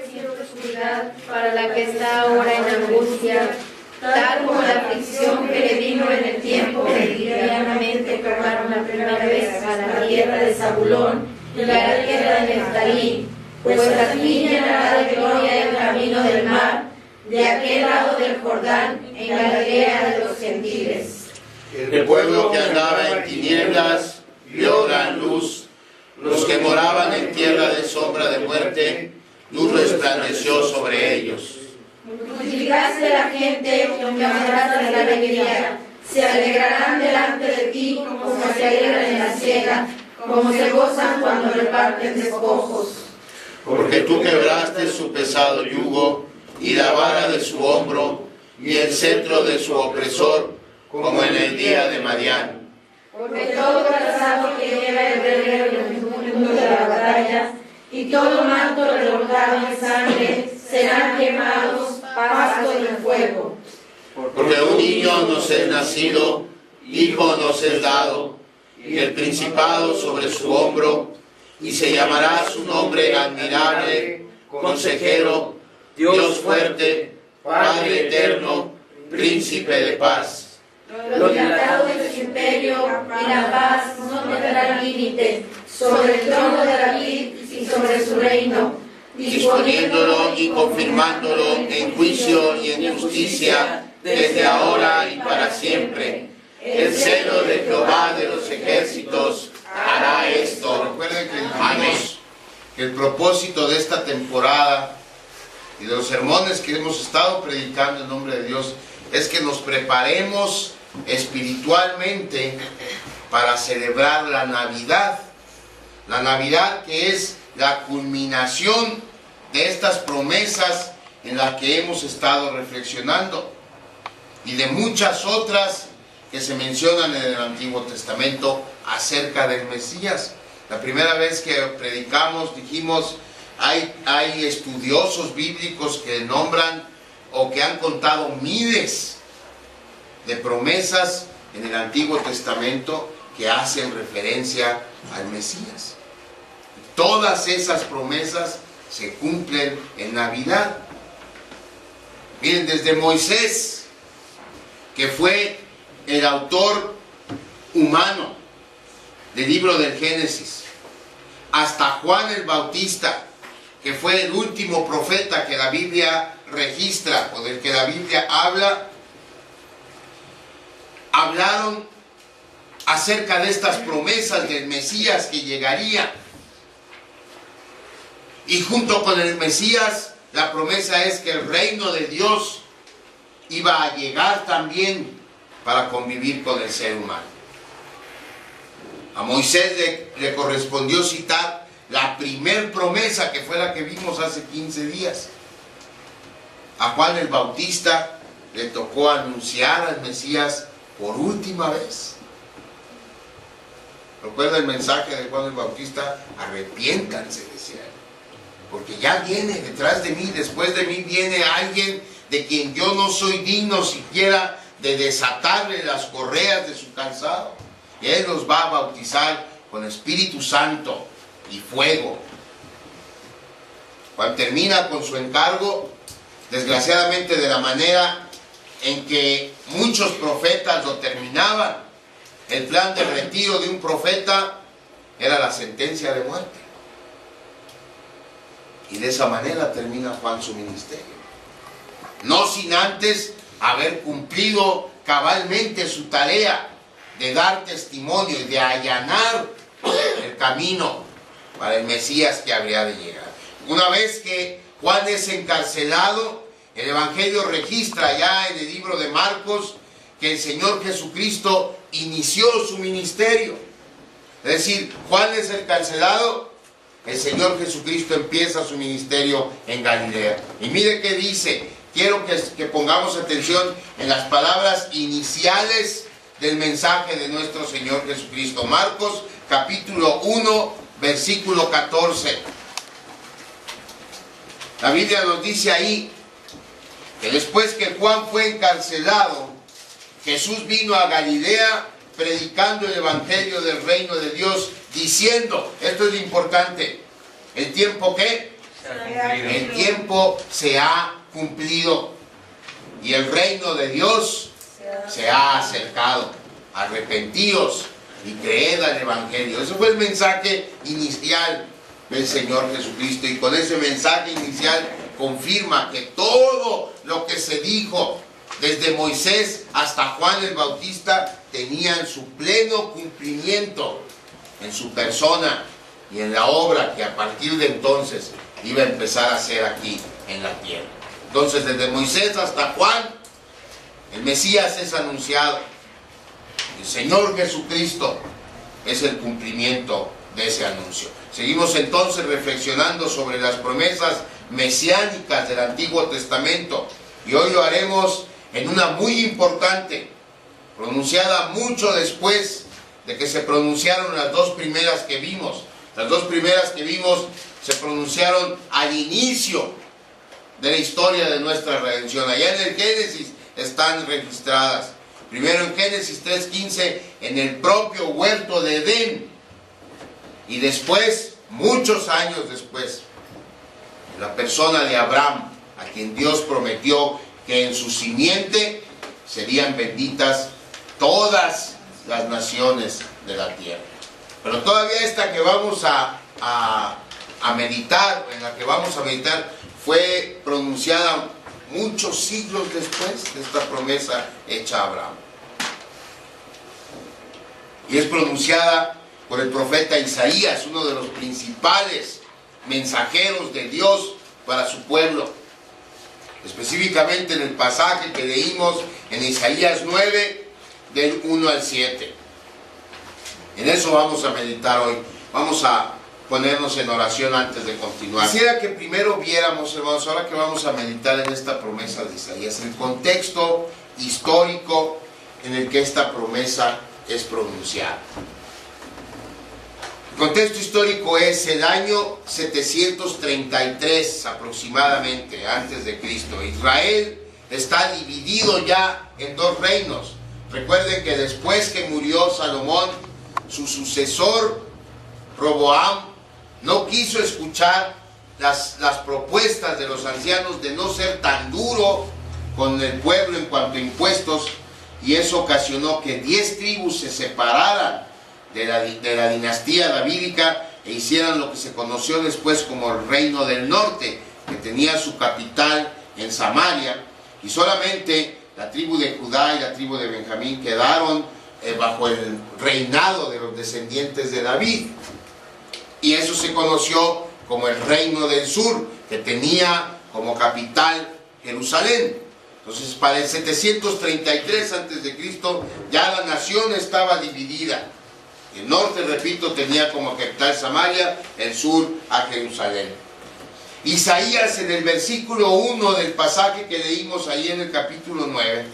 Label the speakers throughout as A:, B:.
A: siempre oscuridad, para la que está ahora en angustia, tal como la aflicción que le vino en el tiempo que livianamente tocaron la primera vez a la tierra de Zabulón y a la tierra de Neftalí, pues aquí llenará de gloria el camino del mar, de aquel lado del Jordán, en Galilea de los gentiles.
B: El pueblo que andaba en tinieblas vio gran luz. Los que moraban en tierra de sombra de muerte, luz resplandeció sobre ellos.
A: Multiplicaste la gente con llamadas de la alegría. Se alegrarán delante de ti como se alegran en la siega, como se gozan cuando reparten despojos.
B: Porque tú quebraste su pesado yugo y la vara de su hombro y el cetro de su opresor, como en el día de Madián.
A: Porque todo calzado que lleva el guerrero en el mundo de la batalla y todo manto revolcado en sangre serán quemados, pasto y en fuego.
B: Porque un niño nos es nacido, hijo nos es dado, y el principado sobre su hombro, y se llamará su nombre admirable, consejero, Dios fuerte, Padre eterno, príncipe de paz.
A: Lo dilatado de su imperio y la paz no tendrá límite sobre el trono de David y sobre su reino,
B: disponiéndolo y confirmándolo en juicio y en justicia desde ahora y para siempre. El celo de Jehová de los ejércitos hará esto. Recuerden, hermanos, que el propósito de esta temporada y de los sermones que hemos estado predicando en nombre de Dios es que nos preparemos espiritualmente para celebrar la Navidad. La Navidad, que es la culminación de estas promesas en las que hemos estado reflexionando y de muchas otras que se mencionan en el Antiguo Testamento acerca del Mesías. La primera vez que predicamos dijimos, hay estudiosos bíblicos que nombran o que han contado miles de promesas en el Antiguo Testamento que hacen referencia al Mesías. Todas esas promesas se cumplen en Navidad. Miren, desde Moisés, que fue el autor humano del libro del Génesis, hasta Juan el Bautista, que fue el último profeta que la Biblia registra o del que la Biblia habla, hablaron acerca de estas promesas del Mesías que llegaría. Y junto con el Mesías, la promesa es que el reino de Dios iba a llegar también para convivir con el ser humano. A Moisés le correspondió citar la primer promesa, que fue la que vimos hace 15 días. A Juan el Bautista le tocó anunciar al Mesías por última vez. ¿Recuerda el mensaje de Juan el Bautista? Arrepiéntanse, decía él, porque ya viene detrás de mí, después de mí viene alguien de quien yo no soy digno siquiera de desatarle las correas de su calzado. Y Él los va a bautizar con Espíritu Santo y fuego. Cuando termina con su encargo, desgraciadamente de la manera en que muchos profetas lo terminaban, el plan de retiro de un profeta era la sentencia de muerte. Y de esa manera termina Juan su ministerio. No sin antes haber cumplido cabalmente su tarea de dar testimonio y de allanar el camino para el Mesías que habría de llegar. Una vez que Juan es encarcelado, el Evangelio registra ya en el libro de Marcos que el Señor Jesucristo inició su ministerio. Es decir, Juan es encarcelado, el Señor Jesucristo empieza su ministerio en Galilea. Y mire qué dice, quiero que pongamos atención en las palabras iniciales del mensaje de nuestro Señor Jesucristo. Marcos capítulo 1, versículo 14. La Biblia nos dice ahí que después que Juan fue encarcelado, Jesús vino a Galilea predicando el evangelio del reino de Dios, diciendo, esto es lo importante, ¿el tiempo qué? El tiempo se ha cumplido y el reino de Dios se ha acercado. Arrepentíos y creed al Evangelio. Ese fue el mensaje inicial del Señor Jesucristo, y con ese mensaje inicial confirma que todo lo que se dijo desde Moisés hasta Juan el Bautista tenían su pleno cumplimiento en su persona y en la obra que a partir de entonces iba a empezar a hacer aquí en la tierra. Entonces, desde Moisés hasta Juan, el Mesías es anunciado. El Señor Jesucristo es el cumplimiento de ese anuncio. Seguimos entonces reflexionando sobre las promesas mesiánicas del Antiguo Testamento, y hoy lo haremos en una muy importante, pronunciada mucho después de que se pronunciaron las dos primeras que vimos. Las dos primeras que vimos se pronunciaron al inicio de la historia de nuestra redención. Allá en el Génesis están registradas. Primero en Génesis 3:15, en el propio huerto de Edén. Y después, muchos años después, en la persona de Abraham, a quien Dios prometió que en su simiente serían benditas todas las naciones de la tierra. Pero todavía esta que vamos a meditar, en la que vamos a meditar, fue pronunciada muchos siglos después de esta promesa hecha a Abraham. Y es pronunciada por el profeta Isaías, uno de los principales mensajeros de Dios para su pueblo. Específicamente en el pasaje que leímos en Isaías 9, del 1 al 7. En eso vamos a meditar hoy. Vamos a ponernos en oración antes de continuar. Quisiera que primero viéramos, hermanos, ahora que vamos a meditar en esta promesa de Isaías, el contexto histórico en el que esta promesa es pronunciada. El contexto histórico es el año 733 aproximadamente antes de Cristo. Israel está dividido ya en dos reinos. Recuerden que después que murió Salomón, su sucesor Roboam no quiso escuchar las propuestas de los ancianos de no ser tan duro con el pueblo en cuanto a impuestos, y eso ocasionó que 10 tribus se separaran de la dinastía davídica e hicieran lo que se conoció después como el Reino del Norte, que tenía su capital en Samaria, y solamente la tribu de Judá y la tribu de Benjamín quedaron bajo el reinado de los descendientes de David, y eso se conoció como el Reino del Sur, que tenía como capital Jerusalén. Entonces, para el 733 a.C. ya la nación estaba dividida. El norte, repito, tenía como capital Samaria, el sur a Jerusalén. Isaías, en el versículo 1 del pasaje que leímos ahí en el capítulo 9,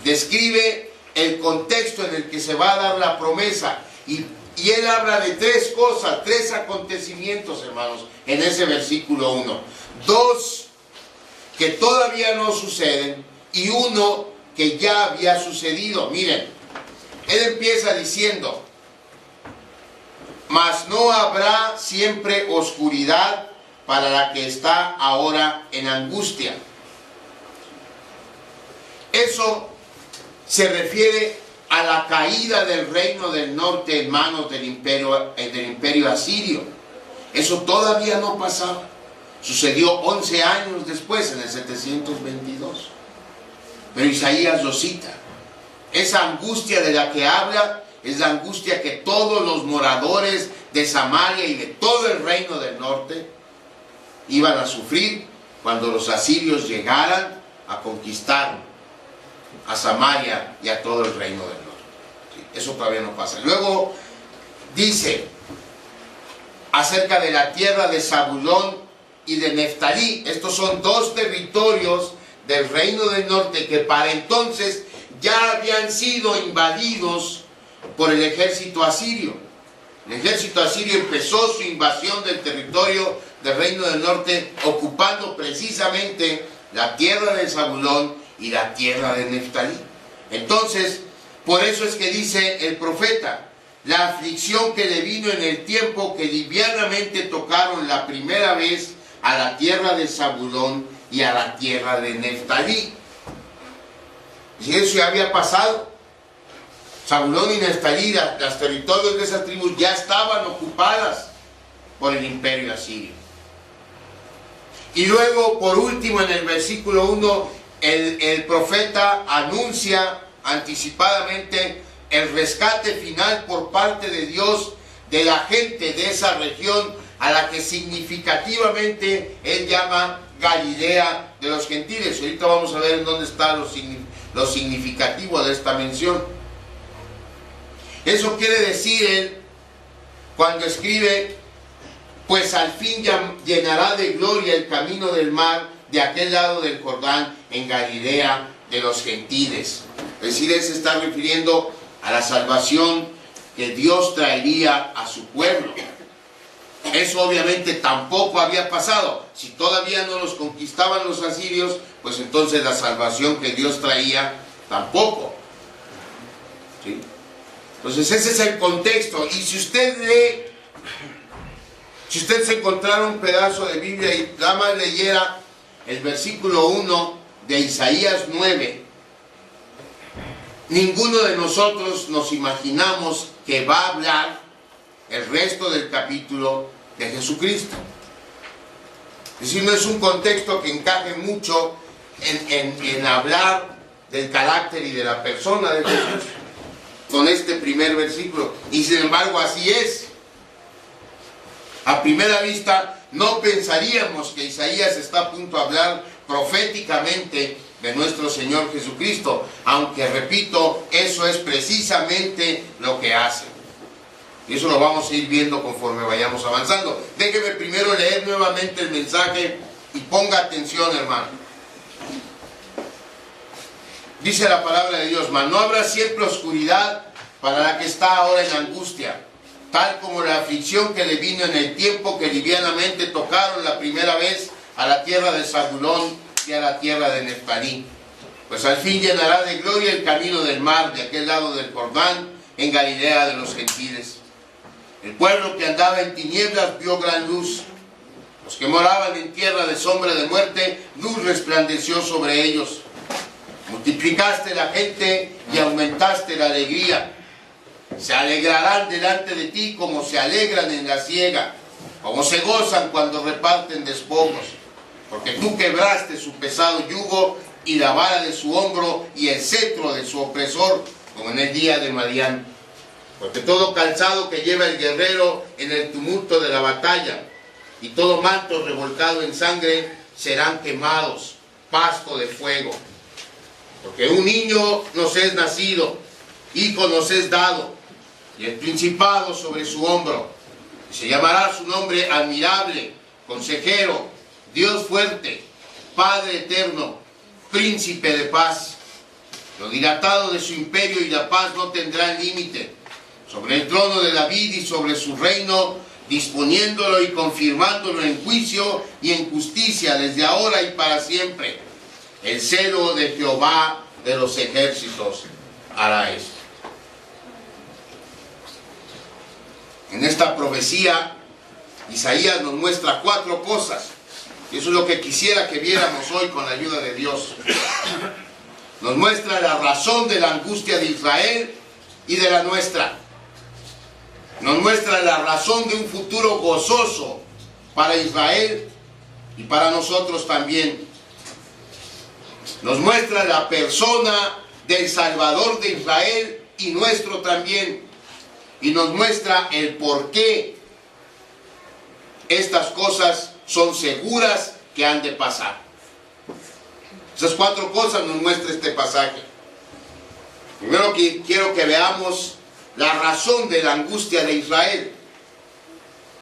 B: describe el contexto en el que se va a dar la promesa, y él habla de tres cosas, tres acontecimientos, hermanos, en ese versículo 1. Dos que todavía no suceden y uno que ya había sucedido. Miren, él empieza diciendo: mas no habrá siempre oscuridad para la que está ahora en angustia. Eso se refiere a la caída del reino del norte en manos del imperio asirio. Eso todavía no pasaba. Sucedió 11 años después, en el 722. Pero Isaías lo cita. Esa angustia de la que habla es la angustia que todos los moradores de Samaria y de todo el reino del norte iban a sufrir cuando los asirios llegaran a conquistar a Samaria y a todo el reino del norte. ¿Sí? Eso todavía no pasa. Luego dice acerca de la tierra de Zabulón y de Neftalí. Estos son dos territorios del reino del norte que para entonces ya habían sido invadidos por el ejército asirio. El ejército asirio empezó su invasión del territorio del reino del norte, ocupando precisamente la tierra de Zabulón y la tierra de Neftalí. Entonces, por eso es que dice el profeta: la aflicción que le vino en el tiempo que livianamente tocaron la primera vez a la tierra de Zabulón y a la tierra de Neftalí. Y eso ya había pasado. Zabulón y Neftalí, los territorios de esas tribus ya estaban ocupadas por el imperio asirio. Y luego, por último, en el versículo 1, el profeta anuncia anticipadamente el rescate final por parte de Dios de la gente de esa región, a la que significativamente él llama Galilea de los gentiles. Ahorita vamos a ver en dónde está lo significativo de esta mención. Eso quiere decir él cuando escribe: pues al fin llenará de gloria el camino del mar de aquel lado del Jordán, en Galilea de los gentiles. Es decir, él se está refiriendo a la salvación que Dios traería a su pueblo. Eso obviamente tampoco había pasado. Si todavía no los conquistaban los asirios, pues entonces la salvación que Dios traía tampoco. ¿Sí? Entonces ese es el contexto. Y si usted lee, si usted se encontrara un pedazo de Biblia y nada más leyera el versículo 1 de Isaías 9, ninguno de nosotros nos imaginamos que va a hablar el resto del capítulo de Jesucristo. Es decir, no es un contexto que encaje mucho en hablar del carácter y de la persona de Jesús con este primer versículo. Y sin embargo así es. A primera vista no pensaríamos que Isaías está a punto de hablar proféticamente de nuestro Señor Jesucristo, aunque repito, eso es precisamente lo que hace. Y eso lo vamos a ir viendo conforme vayamos avanzando. Déjeme primero leer nuevamente el mensaje y ponga atención, hermano. Dice la palabra de Dios: mas no habrá siempre oscuridad para la que está ahora en angustia, tal como la aflicción que le vino en el tiempo que livianamente tocaron la primera vez a la tierra de Zabulón y a la tierra de Neftalí. Pues al fin llenará de gloria el camino del mar de aquel lado del Jordán, en Galilea de los gentiles. El pueblo que andaba en tinieblas vio gran luz. Los que moraban en tierra de sombra de muerte, luz resplandeció sobre ellos. Multiplicaste la gente y aumentaste la alegría. Se alegrarán delante de ti como se alegran en la siega, como se gozan cuando reparten despojos. Porque tú quebraste su pesado yugo y la vara de su hombro y el cetro de su opresor, como en el día de Madián. Porque todo calzado que lleva el guerrero en el tumulto de la batalla y todo manto revolcado en sangre serán quemados, pasto de fuego. Porque un niño nos es nacido, hijo nos es dado, y el principado sobre su hombro. Y se llamará su nombre Admirable, Consejero, Dios fuerte, Padre eterno, Príncipe de paz. Lo dilatado de su imperio y la paz no tendrán límite. Sobre el trono de David y sobre su reino, disponiéndolo y confirmándolo en juicio y en justicia desde ahora y para siempre. El celo de Jehová de los ejércitos hará esto. En esta profecía, Isaías nos muestra 4 cosas. Y eso es lo que quisiera que viéramos hoy con la ayuda de Dios. Nos muestra la razón de la angustia de Israel y de la nuestra. Nos muestra la razón de un futuro gozoso para Israel y para nosotros también. Nos muestra la persona del Salvador de Israel y nuestro también. Y nos muestra el por qué estas cosas son seguras que han de pasar. Esas 4 cosas nos muestra este pasaje. Primero quiero que veamos la razón de la angustia de Israel.